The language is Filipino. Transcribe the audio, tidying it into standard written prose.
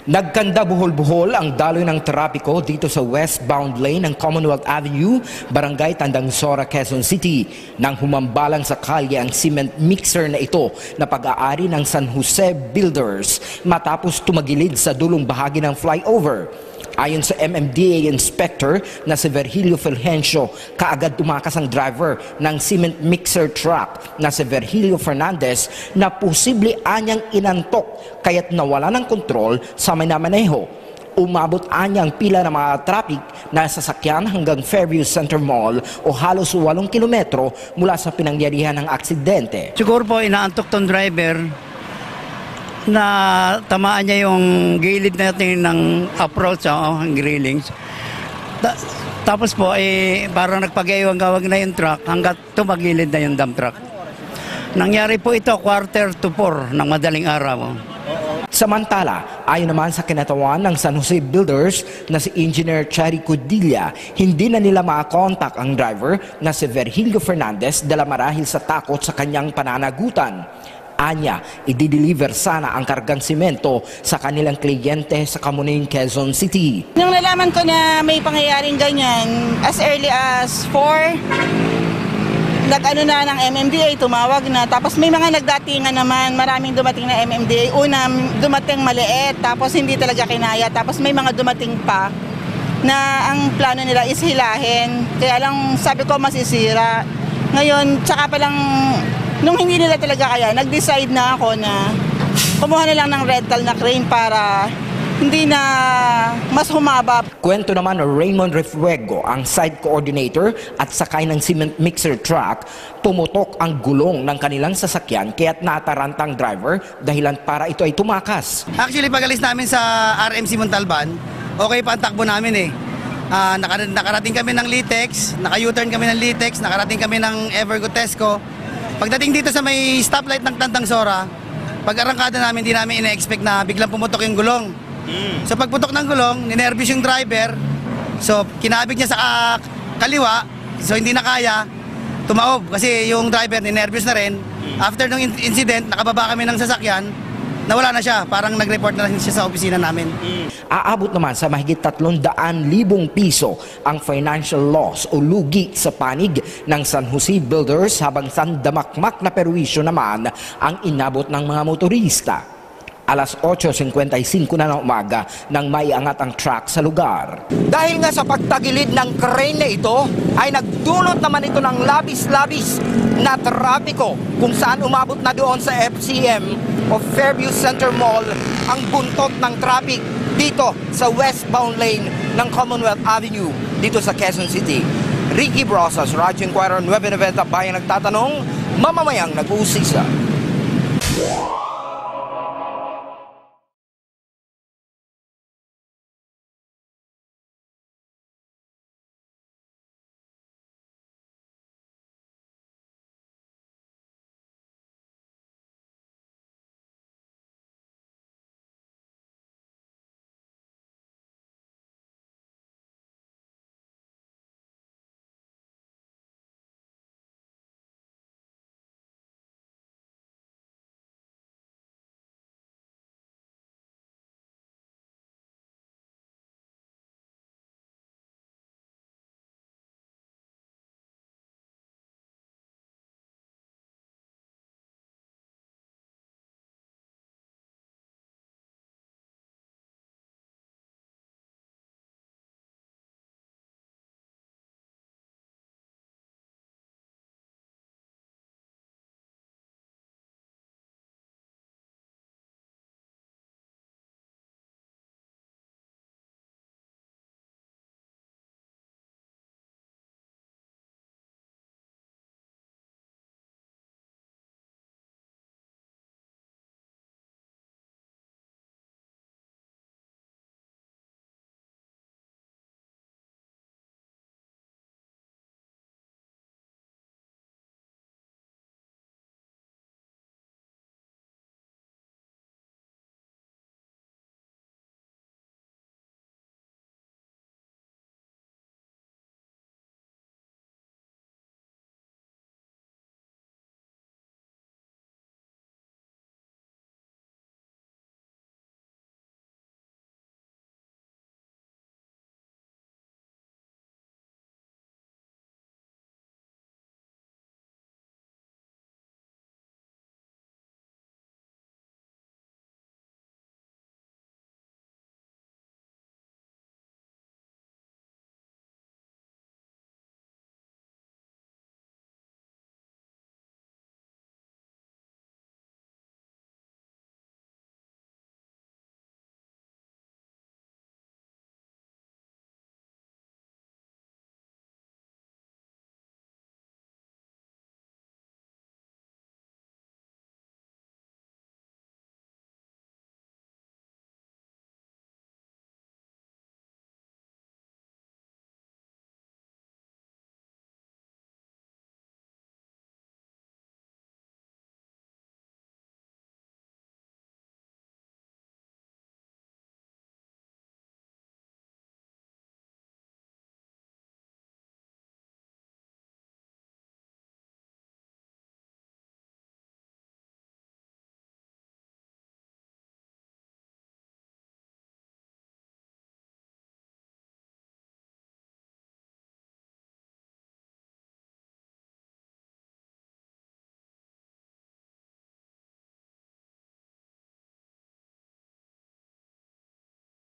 Nagkanda buhol-buhol ang daloy ng trapiko dito sa westbound lane ng Commonwealth Avenue, Barangay Tandangsora, Quezon City, nang humambalang sa kalye ang cement mixer na ito na pag-aari ng San Jose Builders matapos tumagilid sa dulong bahagi ng flyover. Ayon sa MMDA Inspector na si Virgilio Fulgencio, kaagad tumakas ang driver ng cement mixer truck na si Virgilio Fernandez na posible anyang inantok kaya't nawala ng kontrol sa may namaneho. Umabot anyang pila ng mga traffic na sasakyan hanggang Fairview Center Mall o halos 8 kilometro mula sa pinangyarihan ng aksidente. Siguro po inaantok tong driver na tamaan niya yung gilid natin ng approach, ang grillings. Tapos po, parang nagpag-iwang-gawag na yung truck hanggat tumagilid na yung dump truck. Nangyari po ito 3:45 ng madaling araw. Samantala, ayon naman sa kinatawan ng San Jose Builders na si Engineer Chari Cudilla, hindi na nila makakontak ang driver na si Virgilio Fernandez dala marahil sa takot sa kanyang pananagutan. Anya, i-deliver sana ang kargang simento sa kanilang kliyente sa Kamuning, Quezon City. Nung nalaman ko na may pangyayaring ganyan, as early as 4, nag-ano na ng MMDA, tumawag na. Tapos may mga nagdatingan naman, maraming dumating na MMDA. Una, dumating maliit, tapos hindi talaga kinaya. Tapos may mga dumating pa na ang plano nila is hilahin. Kaya lang sabi ko masisira. Ngayon, tsaka palang nung hindi nila talaga kaya, nag-decide na ako na kumuha na lang ng rental na crane para hindi na mas humaba. Kwento naman ng Raymond Refuego, ang site coordinator at sakay ng cement mixer truck, pumutok ang gulong ng kanilang sasakyan kaya't natarantang driver dahilan para ito ay tumakas. Actually, pag-alis namin sa RMC Montalban, okay pa ang takbo namin nakarating kami ng Litex, naka-U-turn kami ng Litex, nakarating kami ng Evergotesco. Pagdating dito sa may stoplight ng Tandangsora, pag-arangkada namin, hindi namin ina-expect na biglang pumutok yung gulong. So pagputok ng gulong, ninervous yung driver. So kinabig niya sa kaliwa, so hindi na kaya, tumaob. Kasi yung driver ninervous na rin. After ng incident, nakababa kami ng sasakyan, nawala na siya. Parang nag-report na siya sa opisina namin. Aabot naman sa mahigit 300,000 piso ang financial loss o lugi sa panig ng San Jose Builders habang sandamakmak na perwisyo naman ang inabot ng mga motorista. Alas 8:55 na ng umaga nang maiangat ang truck sa lugar. Dahil nga sa pagtagilid ng crane na ito, ay nagdulot naman ito ng labis-labis na trapiko kung saan umabot na doon sa FCM o Fairview Center Mall ang buntot ng traffic dito sa westbound lane ng Commonwealth Avenue dito sa Quezon City. Ricky Brosas, Radyo Inquirer, 990 Bayan nagtatanong, mamamayang nag-uusisa.